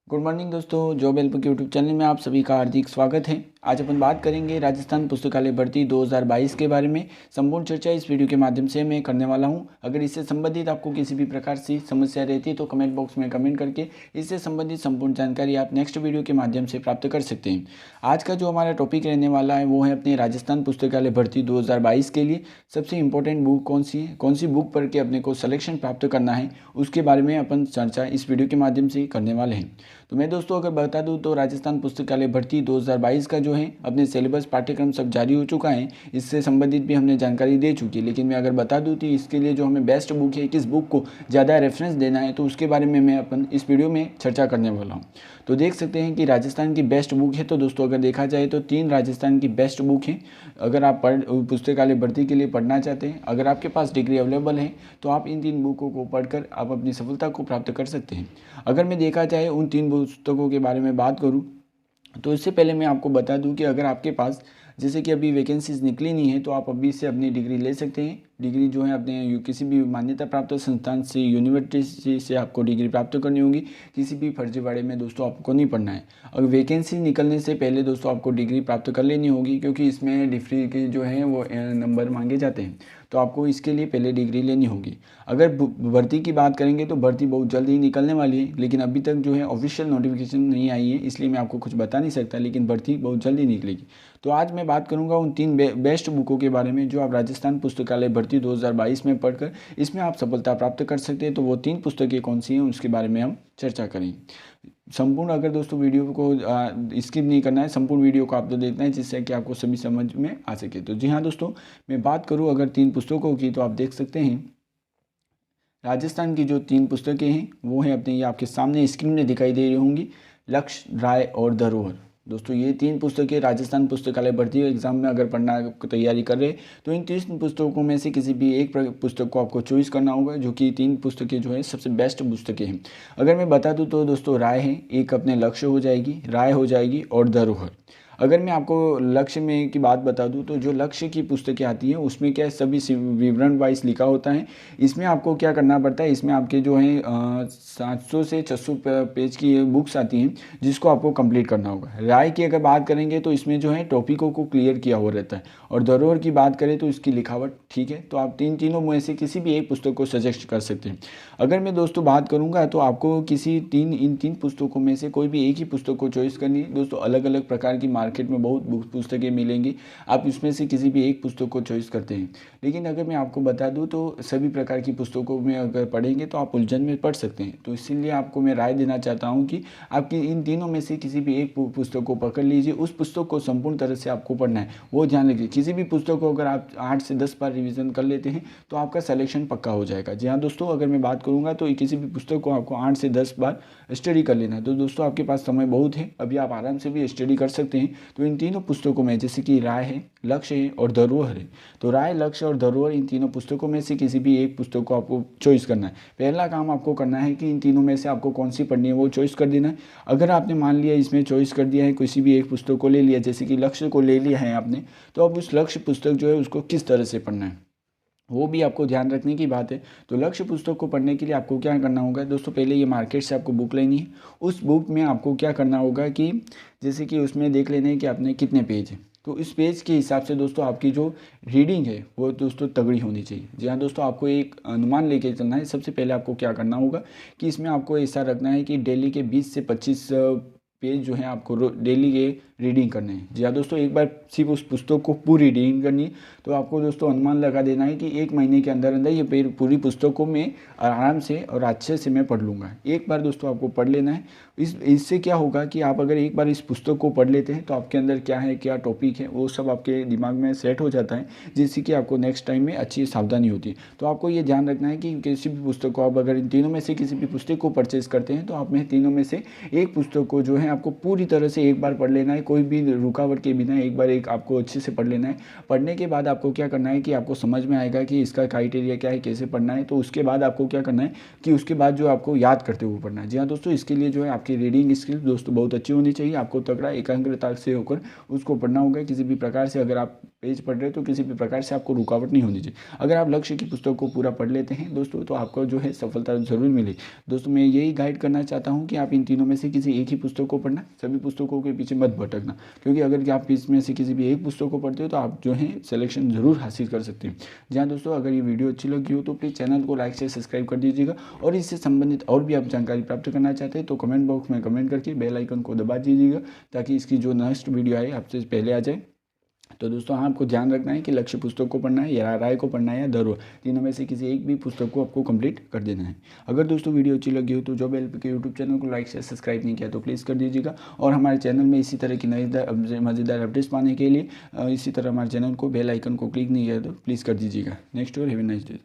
Good morning दोस्तों, job help के YouTube channel में आप सभी का हार्दिक स्वागत है। आज अपन बात करेंगे राजस्थान पुस्तकालय भर्ती 2022 के बारे में। संपूर्ण चर्चा इस वीडियो के माध्यम से मैं करने वाला हूं। अगर इससे संबंधित आपको किसी भी प्रकार से समस्या रहती है तो कमेंट बॉक्स में कमेंट करके इससे संबंधित संपूर्ण जानकारी आप नेक्स्ट वीडियो के माध्यम से प्राप्त कर सकते हैं। आज का जो हमारा टॉपिक रहने वाला है वो है अपने राजस्थान पुस्तकालय भर्ती 2022 के लिए सबसे इंपॉर्टेंट बुक कौन सी बुक पढ़ के अपने को सिलेक्शन प्राप्त करना है, उसके बारे में अपन चर्चा इस वीडियो के माध्यम से करने वाले हैं। तो मैं दोस्तों अगर बता दूं तो राजस्थान पुस्तकालय भर्ती 2022 का जो है अपने सिलेबस पाठ्यक्रम सब जारी हो चुका है। इससे संबंधित भी हमने जानकारी दे चुकी है, लेकिन मैं अगर बता दूं तो इसके लिए जो हमें बेस्ट बुक है, किस बुक को ज़्यादा रेफरेंस देना है, तो उसके बारे में मैं अपन इस वीडियो में चर्चा करने वाला हूँ। तो देख सकते हैं कि राजस्थान की बेस्ट बुक है। तो दोस्तों अगर देखा जाए तो 3 राजस्थान की बेस्ट बुक है। अगर आप पुस्तकालय भर्ती के लिए पढ़ना चाहते हैं, अगर आपके पास डिग्री अवेलेबल है तो आप इन 3 बुकों को पढ़कर आप अपनी सफलता को प्राप्त कर सकते हैं। अगर मैं देखा जाए उन 3 पुस्तकों के बारे में बात करूं तो इससे पहले मैं आपको बता दूं कि अगर आपके पास जैसे कि अभी वैकेंसीज निकली नहीं है तो आप अभी से अपनी डिग्री ले सकते हैं। डिग्री जो है अपने किसी भी मान्यता प्राप्त संस्थान से, यूनिवर्सिटी से आपको डिग्री प्राप्त करनी होगी। किसी भी फर्जीवाड़े में दोस्तों आपको नहीं पढ़ना है। अगर वैकेंसी निकलने से पहले दोस्तों आपको डिग्री प्राप्त कर लेनी होगी, क्योंकि इसमें डिग्री के जो है वो नंबर मांगे जाते हैं। तो आपको इसके लिए पहले डिग्री लेनी होगी। अगर भर्ती की बात करेंगे तो भर्ती बहुत जल्द ही निकलने वाली है, लेकिन अभी तक जो है ऑफिशियल नोटिफिकेशन नहीं आई है, इसलिए मैं आपको कुछ बता नहीं सकता, लेकिन भर्ती बहुत जल्द ही निकलेगी। तो आज मैं बात करूंगा उन 3 बेस्ट बुकों के बारे में जो आप राजस्थान पुस्तकालय भर्ती 2022 में पढ़कर इसमें आप सफलता प्राप्त कर सकते हैं। तो वो 3 पुस्तकें कौन सी हैं उसके बारे में हम चर्चा करेंगे। संपूर्ण अगर दोस्तों वीडियो को स्किप नहीं करना है, संपूर्ण वीडियो को आपको देखना है जिससे कि आपको सभी समझ में आ सके। तो जी हाँ दोस्तों, मैं बात करूँ अगर 3 पुस्तकों की तो आप देख सकते हैं राजस्थान की जो 3 पुस्तकें हैं वो हैं अपने, ये आपके सामने स्क्रीन में दिखाई दे रही होंगी, लक्ष्य, राय और धरोहर। दोस्तों ये 3 पुस्तकें राजस्थान पुस्तकालय भर्ती एग्जाम में अगर पढ़ना तैयारी कर रहे हैं तो इन 3 पुस्तकों में से किसी भी एक पुस्तक को आपको चॉइस करना होगा, जो कि 3 पुस्तकें जो है सबसे बेस्ट पुस्तकें हैं। अगर मैं बता दूं तो दोस्तों राय है, एक अपने लक्ष्य हो जाएगी, राय हो जाएगी और धरोहर। अगर मैं आपको लक्ष्य में की बात बता दूं तो जो लक्ष्य की पुस्तकें आती हैं उसमें क्या है, सभी विवरण वाइज लिखा होता है। इसमें आपको क्या करना पड़ता है, इसमें आपके जो है 700 से 600 पेज की बुक्स आती हैं जिसको आपको कंप्लीट करना होगा। राय की अगर बात करेंगे तो इसमें जो है टॉपिकों को क्लियर किया हुआ रहता है। और धरोहर की बात करें तो इसकी लिखावट ठीक है। तो आप तीनों में से किसी भी एक पुस्तक को सजेस्ट कर सकते हैं। अगर मैं दोस्तों बात करूंगा तो आपको इन तीन पुस्तकों में से कोई भी एक ही पुस्तक को चॉइस करनी है। दोस्तों अलग अलग प्रकार की मार्केट में बहुत पुस्तकें मिलेंगी, आप इसमें से किसी भी एक पुस्तक को चॉइस करते हैं। लेकिन अगर मैं आपको बता दूं तो सभी प्रकार की पुस्तकों में अगर पढ़ेंगे तो आप उलझन में पढ़ सकते हैं। तो इसीलिए आपको मैं राय देना चाहता हूं कि आपकी इन तीनों में से किसी भी एक पुस्तक को पकड़ लीजिए, उस पुस्तक को संपूर्ण तरह से आपको पढ़ना है, वो ध्यान रखिए। किसी भी पुस्तक को अगर आप 8 से 10 बार रिविजन कर लेते हैं तो आपका सिलेक्शन पक्का हो जाएगा। जी हाँ दोस्तों, अगर मैं बात करूंगा तो किसी भी पुस्तक को आपको 8 से 10 बार स्टडी कर लेना है। तो दोस्तों आपके पास समय बहुत है, अभी आप आराम से भी स्टडी कर सकते हैं। तो इन तीनों पुस्तकों में जैसे कि राय है, लक्ष्य है और धरोहर है, तो राय, लक्ष्य और धरोहर इन तीनों पुस्तकों में से किसी भी एक पुस्तक को आपको चॉइस करना है। पहला काम आपको करना है कि इन तीनों में से आपको कौन सी पढ़नी है वो चॉइस कर देना है। अगर आपने मान लिया इसमें चॉइस कर दिया है, किसी भी एक पुस्तक को ले लिया, जैसे कि लक्ष्य को ले लिया है आपने, तो अब उस लक्ष्य पुस्तक जो है उसको किस तरह से पढ़ना है वो भी आपको ध्यान रखने की बात है। तो लक्ष्य पुस्तक को पढ़ने के लिए आपको क्या करना होगा दोस्तों, पहले ये मार्केट से आपको बुक लेनी है। उस बुक में आपको क्या करना होगा कि जैसे कि उसमें देख लेना है कि आपने कितने पेज हैं। तो इस पेज के हिसाब से दोस्तों आपकी जो रीडिंग है वो दोस्तों तगड़ी होनी चाहिए। जी हाँ दोस्तों, आपको एक अनुमान लेके चलना है। सबसे पहले आपको क्या करना होगा कि इसमें आपको ऐसा रखना है कि डेली के 20 से 25 पेज जो है आपको डेली के रीडिंग करने हैं। जी हाँ दोस्तों, एक बार सिर्फ उस पुस्तक को पूरी रीडिंग करनी है। तो आपको दोस्तों अनुमान लगा देना है कि 1 महीने के अंदर अंदर ये पूरी पुस्तक को मैं आराम से और अच्छे से मैं पढ़ लूँगा। एक बार दोस्तों आपको पढ़ लेना है। इससे क्या होगा कि आप अगर एक बार इस पुस्तक को पढ़ लेते हैं तो आपके अंदर क्या है, क्या टॉपिक है, वो सब आपके दिमाग में सेट हो जाता है, जिससे कि आपको नेक्स्ट टाइम में अच्छी सावधानी होती है। तो आपको ये ध्यान रखना है कि किसी भी पुस्तक को आप अगर इन तीनों में से किसी भी पुस्तक को परचेज करते हैं तो आप में तीनों में से एक पुस्तक को जो है आपको पूरी तरह से एक बार पढ़ लेना है, कोई भी रुकावट के बिना एक बार आपको अच्छे से पढ़ लेना है। पढ़ने के बाद आपको क्या करना है कि आपको समझ में आएगा कि इसका क्राइटेरिया क्या है, कैसे पढ़ना है। तो उसके बाद आपको क्या करना है कि उसके बाद जो आपको याद करते हुए पढ़ना है। जी हाँ दोस्तों, इसके लिए जो है आपकी रीडिंग स्किल्स दोस्तों बहुत अच्छी होनी चाहिए। आपको तगड़ा एकाग्रता से होकर उसको पढ़ना होगा। किसी भी प्रकार से अगर आप पेज पढ़ रहे हो तो किसी भी प्रकार से आपको रुकावट नहीं होनी चाहिए। अगर आप लक्ष्य की पुस्तक को पूरा पढ़ लेते हैं दोस्तों तो आपको जो है सफलता ज़रूर मिलेगी। दोस्तों मैं यही गाइड करना चाहता हूँ कि आप इन तीनों में से किसी एक ही पुस्तक को पढ़ना, सभी पुस्तकों के पीछे मत भटकना, क्योंकि अगर आप इसमें से किसी भी एक पुस्तक को पढ़ते हो तो आप जो है सिलेक्शन ज़रूर हासिल कर सकते हैं। जी हाँ दोस्तों, अगर ये वीडियो अच्छी लगी हो तो प्लीज़ चैनल को लाइक से सब्सक्राइब कर दीजिएगा, और इससे संबंधित और भी आप जानकारी प्राप्त करना चाहते हैं तो कमेंट बॉक्स में कमेंट करके बेल आइकन को दबा दीजिएगा, ताकि इसकी जो नेक्स्ट वीडियो आए आपसे पहले आ जाए। तो दोस्तों हाँ, आपको ध्यान रखना है कि लक्ष्य पुस्तक को पढ़ना है या राय को पढ़ना है या धरोहर, तीनों में से किसी एक भी पुस्तक को आपको कंप्लीट कर देना है। अगर दोस्तों वीडियो अच्छी लगी हो तो जॉब हेल्प के यूट्यूब चैनल को लाइक से सब्सक्राइब नहीं किया तो प्लीज़ कर दीजिएगा, और हमारे चैनल में इसी तरह की नई मज़ेदार अपडेट्स पाने के लिए इसी तरह हमारे चैनल को बेल आइकन को क्लिक नहीं किया तो प्लीज़ कर दीजिएगा। नेक्स्ट और हैव ए नाइस डे।